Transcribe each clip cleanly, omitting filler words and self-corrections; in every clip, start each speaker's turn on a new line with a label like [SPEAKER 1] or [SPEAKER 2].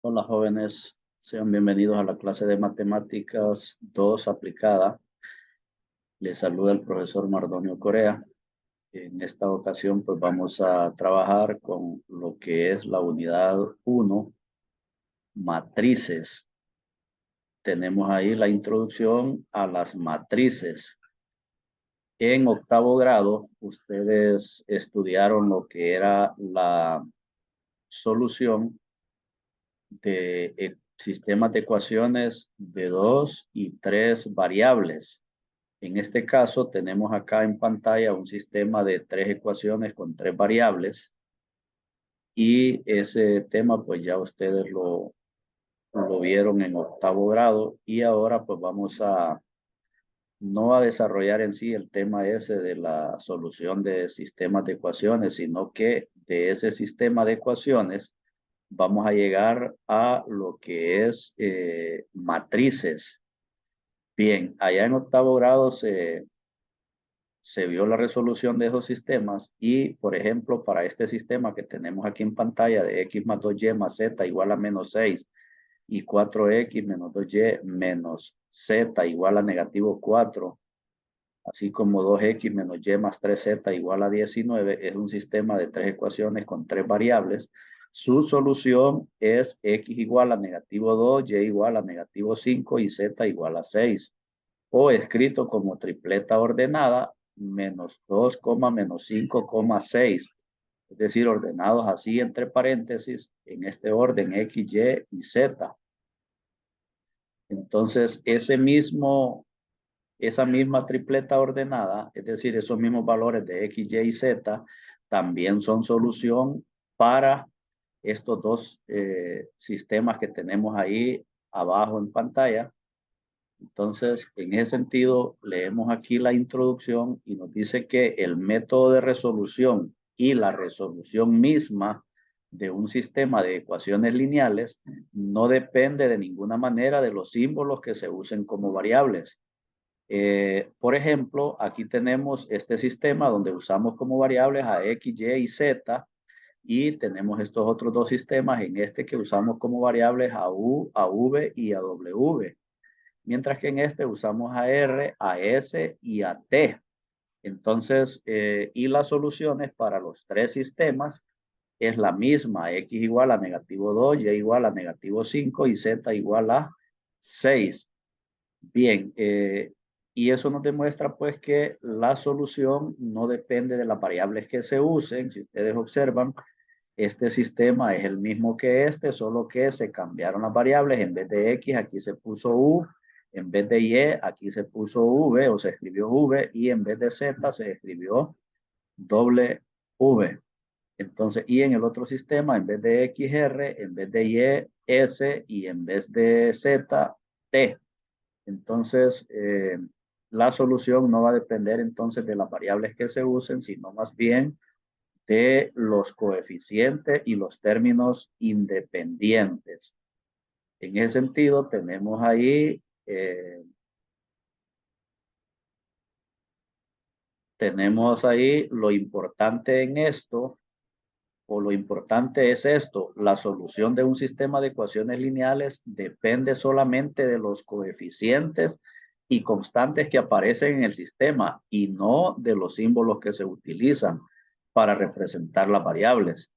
[SPEAKER 1] Hola jóvenes, sean bienvenidos a la clase de Matemáticas 2 aplicada. Les saluda el profesor Mardonio Corea. En esta ocasión pues vamos a trabajar con lo que es la unidad 1, matrices. Tenemos ahí la introducción a las matrices. En octavo grado ustedes estudiaron lo que era la solución de sistemas de ecuaciones de 2 y 3 variables. En este caso tenemos acá en pantalla un sistema de 3 ecuaciones con 3 variables y ese tema pues ya ustedes lo vieron en octavo grado y ahora pues vamos a no a desarrollar en sí el tema ese de la solución de sistemas de ecuaciones, sino que de ese sistema de ecuaciones vamos a llegar a lo que es matrices. Bien, allá en octavo grado se vio la resolución de esos sistemas y, por ejemplo, para este sistema que tenemos aquí en pantalla de x más 2y más z igual a menos 6 y 4x menos 2y menos z igual a negativo 4, así como 2x menos y más 3z igual a 19, es un sistema de 3 ecuaciones con 3 variables. Su solución es x igual a negativo 2, y igual a negativo 5 y z igual a 6. O escrito como tripleta ordenada, menos 2, menos 5, 6. Es decir, ordenados así entre paréntesis, en este orden x, y y z. Entonces, esa misma tripleta ordenada, es decir, esos mismos valores de x, y y z, también son solución para estos dos sistemas que tenemos ahí abajo en pantalla. Entonces, en ese sentido, leemos aquí la introducción y nos dice que el método de resolución y la resolución misma de un sistema de ecuaciones lineales no depende de ninguna manera de los símbolos que se usen como variables. Por ejemplo, aquí tenemos este sistema donde usamos como variables a x, y y z, y tenemos estos otros dos sistemas en este que usamos como variables a u, a v y a w. Mientras que en este usamos a r, a s y a t. Entonces, y las soluciones para los tres sistemas es la misma, x igual a negativo 2, y igual a negativo 5 y z igual a 6. Bien, y eso nos demuestra pues que la solución no depende de las variables que se usen. Si ustedes observan, este sistema es el mismo que este, solo que se cambiaron las variables. En vez de x, aquí se puso u. En vez de y, aquí se puso v o se escribió v. Y en vez de z, se escribió doble v. Entonces, y en el otro sistema, en vez de x, r, en vez de y, s, y en vez de z, t. Entonces, la solución no va a depender entonces de las variables que se usen, sino más bien de los coeficientes y los términos independientes. En ese sentido, tenemos ahí lo importante en esto, o lo importante es esto: la solución de un sistema de ecuaciones lineales depende solamente de los coeficientes y constantes que aparecen en el sistema y no de los símbolos que se utilizan para representar las variables.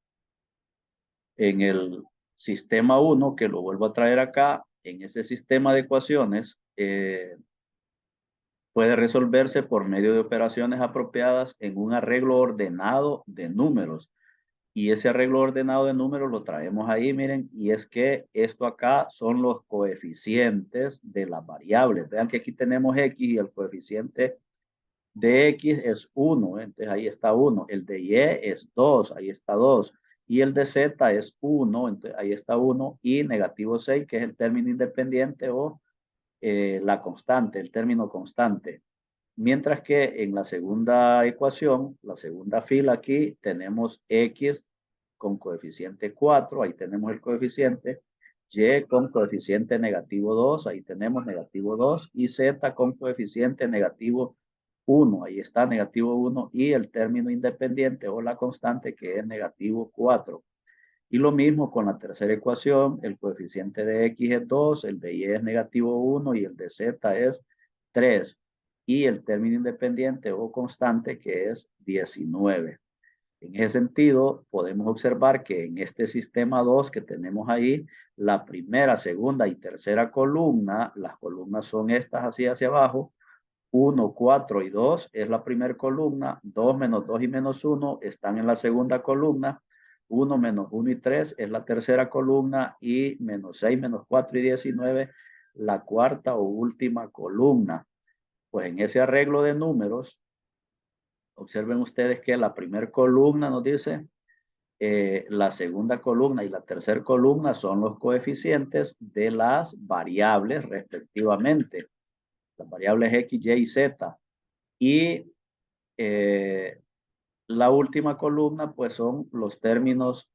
[SPEAKER 1] En el sistema 1, que lo vuelvo a traer acá, en ese sistema de ecuaciones, puede resolverse por medio de operaciones apropiadas en un arreglo ordenado de números. Y ese arreglo ordenado de números lo traemos ahí, miren, y es que esto acá son los coeficientes de las variables. Vean que aquí tenemos x y el coeficiente de x es 1, entonces ahí está 1. El de y es 2, ahí está 2. Y el de z es 1, entonces ahí está 1. Y negativo 6, que es el término independiente o la constante, el término constante. Mientras que en la segunda ecuación, la segunda fila aquí, tenemos x con coeficiente 4, ahí tenemos el coeficiente, y con coeficiente negativo 2, ahí tenemos negativo 2, y z con coeficiente negativo 1, ahí está negativo 1, y el término independiente o la constante que es negativo 4. Y lo mismo con la tercera ecuación, el coeficiente de X es 2, el de Y es negativo 1 y el de Z es 3. Y el término independiente o constante que es 19. En ese sentido, podemos observar que en este sistema 2 que tenemos ahí, la primera, segunda y tercera columna, las columnas son estas así hacia abajo, 1, 4 y 2 es la primera columna, 2 menos 2 y menos 1 están en la segunda columna, 1 menos 1 y 3 es la tercera columna y menos 6, menos 4 y 19 la cuarta o última columna. Pues en ese arreglo de números, observen ustedes que la primera columna nos dice, la segunda columna y la tercera columna son los coeficientes de las variables respectivamente, las variables X, Y y Z. Y la última columna, pues son los términos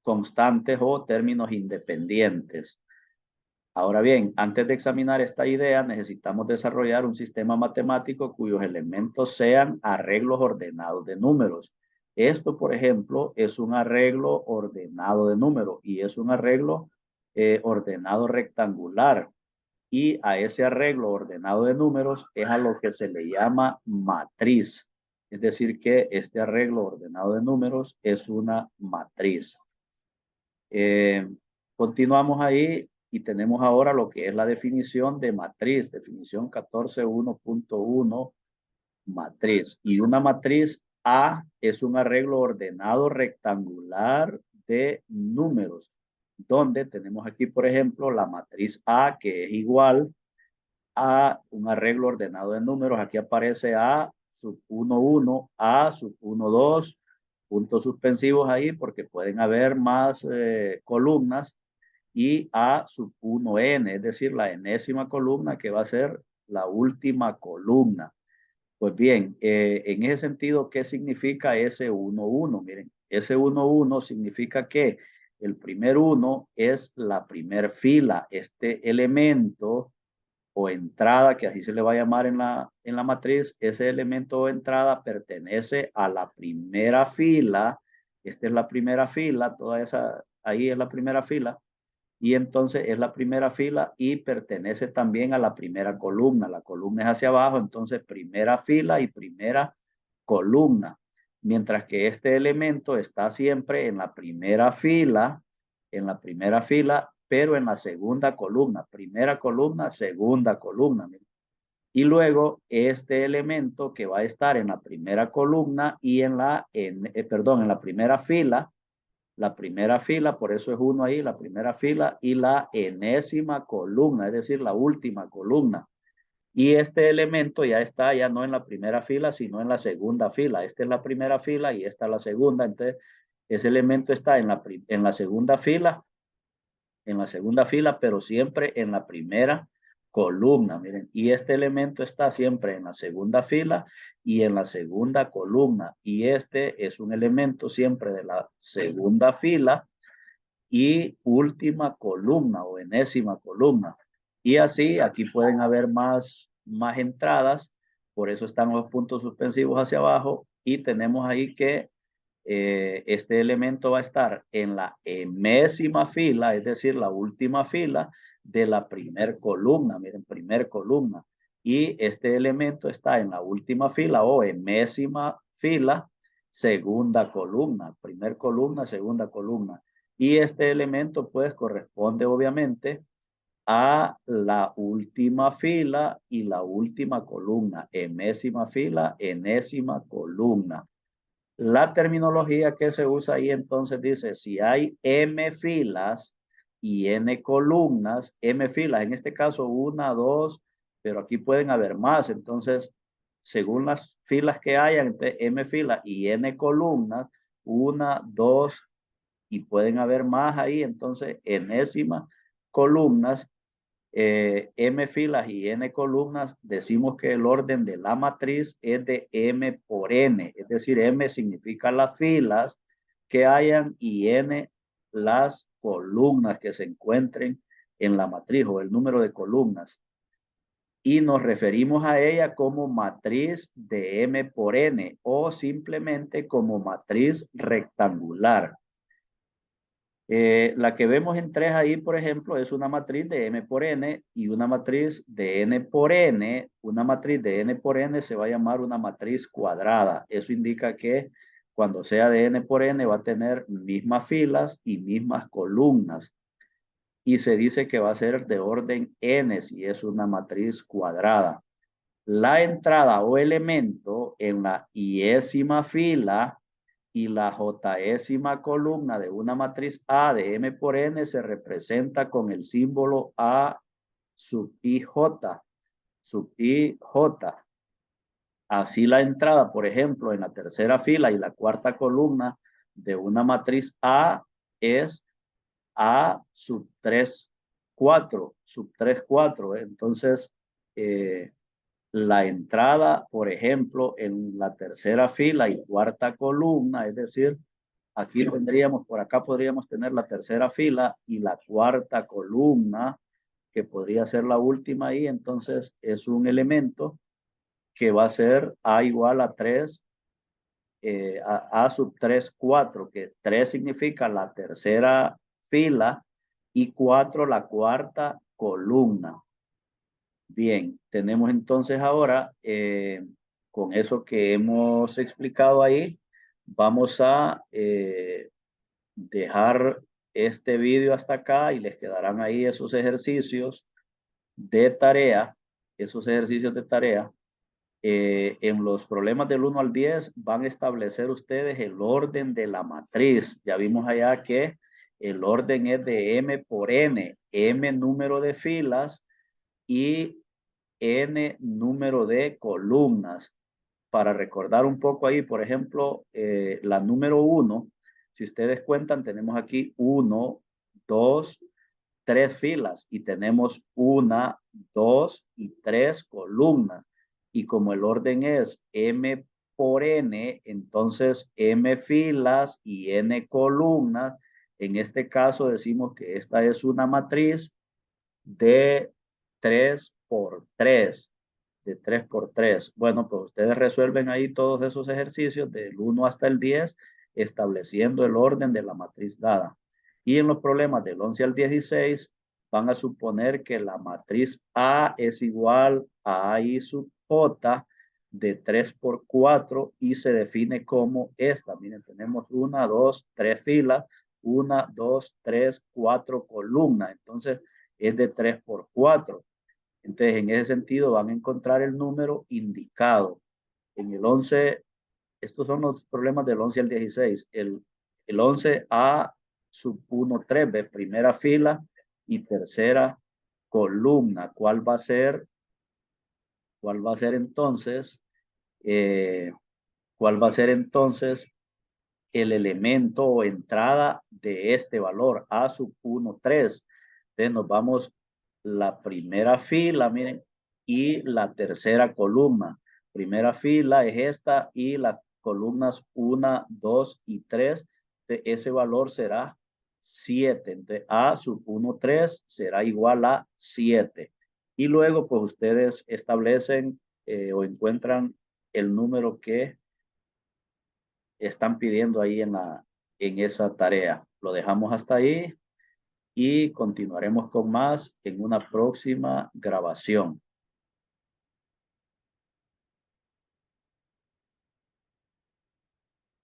[SPEAKER 1] constantes o términos independientes. Ahora bien, antes de examinar esta idea, necesitamos desarrollar un sistema matemático cuyos elementos sean arreglos ordenados de números. Esto, por ejemplo, es un arreglo ordenado de números y es un arreglo ordenado rectangular. Y a ese arreglo ordenado de números es a lo que se le llama matriz. Es decir, que este arreglo ordenado de números es una matriz. Continuamos ahí y tenemos ahora lo que es la definición de matriz, definición 14.1.1, matriz. Y una matriz A es un arreglo ordenado rectangular de números, donde tenemos aquí, por ejemplo, la matriz A, que es igual a un arreglo ordenado de números. Aquí aparece A sub 1, 1, A sub 1, 2, puntos suspensivos ahí porque pueden haber más columnas, y A sub 1n, es decir, la enésima columna que va a ser la última columna. Pues bien, en ese sentido, ¿qué significa S11? Miren, S11 significa que el primer 1 es la primer fila. Este elemento o entrada, que así se le va a llamar en la matriz, ese elemento o entrada pertenece a la primera fila. Esta es la primera fila, toda esa, ahí es la primera fila. Y entonces es la primera fila y pertenece también a la primera columna. La columna es hacia abajo, entonces primera fila y primera columna. Mientras que este elemento está siempre en la primera fila, pero en la segunda columna. Primera columna, segunda columna. Y luego este elemento que va a estar en la primera columna y en en la primera fila, por eso es 1 ahí, la primera fila y la enésima columna, es decir, la última columna. Y este elemento ya está ya no en la primera fila, sino en la segunda fila. Esta es la primera fila y esta es la segunda. Entonces, ese elemento está en la segunda fila, pero siempre en la primera columna. Miren, y este elemento está siempre en la segunda fila y en la segunda columna. Y este es un elemento siempre de la segunda fila y última columna o enésima columna. Y así, aquí pueden haber más entradas, por eso están los puntos suspensivos hacia abajo y tenemos ahí que este elemento va a estar en la enésima fila, es decir, la última fila de la primer columna. Miren, primer columna. Y este elemento está en la última fila o enésima fila, segunda columna. Primer columna, segunda columna. Y este elemento pues corresponde obviamente a la última fila y la última columna. Enésima fila, enésima columna. La terminología que se usa ahí entonces dice, si hay m filas y n columnas, m filas, en este caso 1, 2, pero aquí pueden haber más. Entonces, según las filas que hayan, m filas y n columnas, 1, 2, y pueden haber más ahí. Entonces, enésima columnas, m filas y n columnas, decimos que el orden de la matriz es de m por n, es decir, m significa las filas que hayan y n las columnas que se encuentren en la matriz o el número de columnas. Y nos referimos a ella como matriz de m por n o simplemente como matriz rectangular. La que vemos en 3 ahí, por ejemplo, es una matriz de M por N y una matriz de N por N. Una matriz de N por N se va a llamar una matriz cuadrada. Eso indica que cuando sea de N por N va a tener mismas filas y mismas columnas. Y se dice que va a ser de orden N si es una matriz cuadrada. La entrada o elemento en la iésima fila y la jésima columna de una matriz A de M por N se representa con el símbolo A sub IJ, sub IJ. Así la entrada, por ejemplo, en la tercera fila y la cuarta columna de una matriz A es A sub 3, 4, sub 3, 4. Entonces, la entrada, por ejemplo, en la tercera fila y cuarta columna, es decir, aquí tendríamos, por acá podríamos tener la tercera fila y la cuarta columna, que podría ser la última ahí, entonces es un elemento que va a ser A igual a 3, A sub 3, 4, que 3 significa la tercera fila y 4 la cuarta columna. Bien, tenemos entonces ahora, con eso que hemos explicado ahí, vamos a dejar este vídeo hasta acá y les quedarán ahí esos ejercicios de tarea, esos ejercicios de tarea. En los problemas del 1 al 10 van a establecer ustedes el orden de la matriz. Ya vimos allá que el orden es de M por N, M número de filas y N número de columnas. Para recordar un poco ahí, por ejemplo, la número 1, si ustedes cuentan, tenemos aquí 1, 2, 3 filas y tenemos 1, 2 y 3 columnas. Y como el orden es M por N, entonces M filas y N columnas. En este caso decimos que esta es una matriz de 3 por 3, de 3 por 3. Bueno, pues ustedes resuelven ahí todos esos ejercicios del 1 hasta el 10, estableciendo el orden de la matriz dada. Y en los problemas del 11 al 16, van a suponer que la matriz A es igual a I sub J de 3 por 4 y se define como esta. Miren, tenemos 1, 2, 3 filas, 1, 2, 3, 4 columnas. Entonces, es de 3 por 4. Entonces, en ese sentido, van a encontrar el número indicado. En el 11, estos son los problemas del 11 al 16. El 11A sub 1, 3, ¿ves? Primera fila y tercera columna. ¿Cuál va a ser? ¿Cuál va a ser entonces? Eh, ¿Cuál va a ser entonces el elemento o entrada de este valor? A sub 1, 3. Entonces nos vamos la primera fila, miren, y la tercera columna. Primera fila es esta y las columnas 1, 2 y 3. Ese valor será 7. Entonces A sub 1, 3 será igual a 7. Y luego pues ustedes establecen o encuentran el número que están pidiendo ahí en esa tarea. Lo dejamos hasta ahí y continuaremos con más en una próxima grabación.